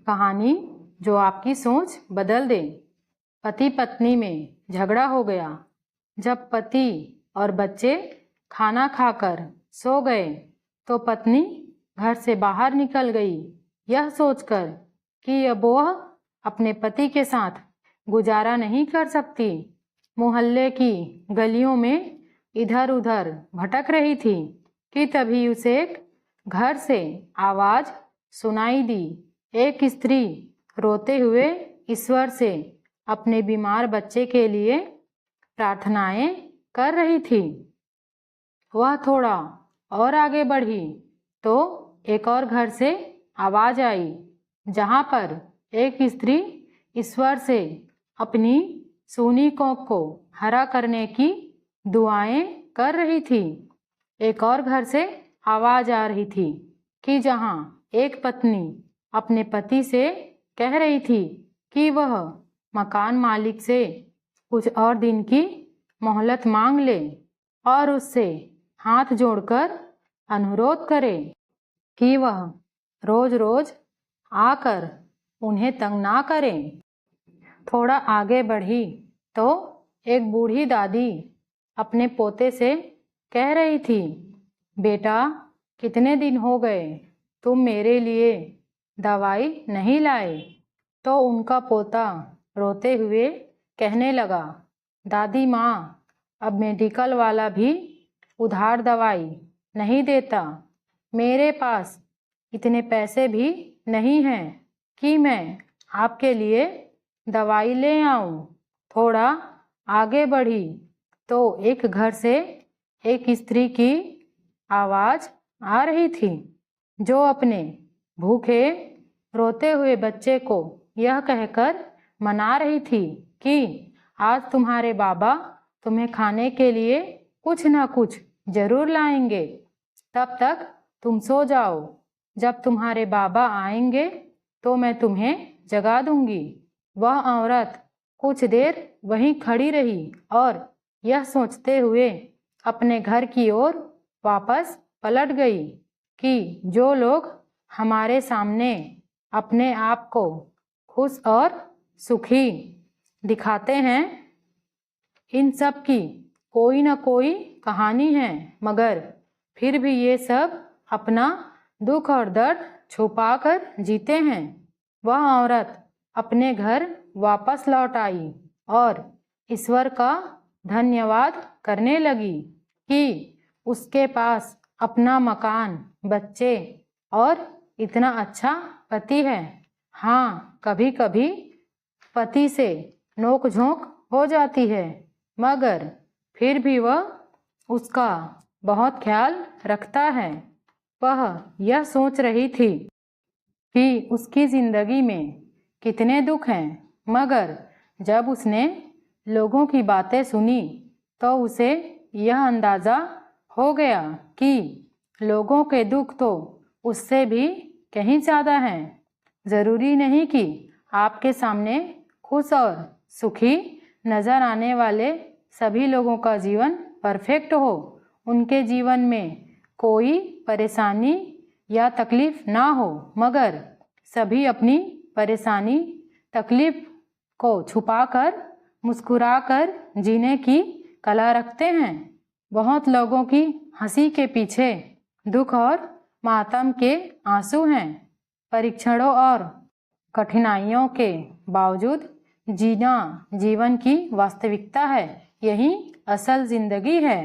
कहानी जो आपकी सोच बदल दे। पति पत्नी में झगड़ा हो गया। जब पति और बच्चे खाना खाकर सो गए तो पत्नी घर से बाहर निकल गई, यह सोचकर कि अब वह अपने पति के साथ गुजारा नहीं कर सकती। मोहल्ले की गलियों में इधर उधर भटक रही थी कि तभी उसे एक घर से आवाज सुनाई दी। एक स्त्री रोते हुए ईश्वर से अपने बीमार बच्चे के लिए प्रार्थनाएं कर रही थी। वह थोड़ा और आगे बढ़ी तो एक और घर से आवाज आई, जहां पर एक स्त्री ईश्वर से अपनी सूनी कोख को हरा करने की दुआएं कर रही थी। एक और घर से आवाज आ रही थी कि जहां एक पत्नी अपने पति से कह रही थी कि वह मकान मालिक से कुछ और दिन की मोहलत मांग ले और उससे हाथ जोड़कर अनुरोध करे कि वह रोज रोज आकर उन्हें तंग ना करे। थोड़ा आगे बढ़ी तो एक बूढ़ी दादी अपने पोते से कह रही थी, बेटा कितने दिन हो गए तुम मेरे लिए दवाई नहीं लाए। तो उनका पोता रोते हुए कहने लगा, दादी माँ, अब मेडिकल वाला भी उधार दवाई नहीं देता। मेरे पास इतने पैसे भी नहीं हैं कि मैं आपके लिए दवाई ले आऊं। थोड़ा आगे बढ़ी तो एक घर से एक स्त्री की आवाज आ रही थी, जो अपने भूखे रोते हुए बच्चे को यह कहकर मना रही थी कि आज तुम्हारे बाबा तुम्हें खाने के लिए कुछ न कुछ जरूर लाएंगे, तब तक तुम सो जाओ। जब तुम्हारे बाबा आएंगे तो मैं तुम्हें जगा दूंगी। वह औरत कुछ देर वहीं खड़ी रही और यह सोचते हुए अपने घर की ओर वापस पलट गई कि जो लोग हमारे सामने अपने आप को खुश और सुखी दिखाते हैं, इन सब की कोई न कोई कहानी है, मगर फिर भी ये सब अपना दुख और दर्द छुपाकर जीते हैं। वह औरत अपने घर वापस लौट आई और ईश्वर का धन्यवाद करने लगी कि उसके पास अपना मकान, बच्चे और इतना अच्छा पति है। हाँ, कभी कभी पति से नोक झोंक हो जाती है, मगर फिर भी वह उसका बहुत ख्याल रखता है। वह यह सोच रही थी कि उसकी जिंदगी में कितने दुख हैं, मगर जब उसने लोगों की बातें सुनी तो उसे यह अंदाज़ा हो गया कि लोगों के दुख तो उससे भी कहीं ज़्यादा हैं। ज़रूरी नहीं कि आपके सामने खुश और सुखी नज़र आने वाले सभी लोगों का जीवन परफेक्ट हो। उनके जीवन में कोई परेशानी या तकलीफ ना हो, मगर सभी अपनी परेशानी तकलीफ को छुपाकर मुस्कुराकर जीने की कला रखते हैं। बहुत लोगों की हंसी के पीछे दुख और मातम के आंसू हैं। परीक्षणों और कठिनाइयों के बावजूद जीना जीवन की वास्तविकता है। यही असल जिंदगी है।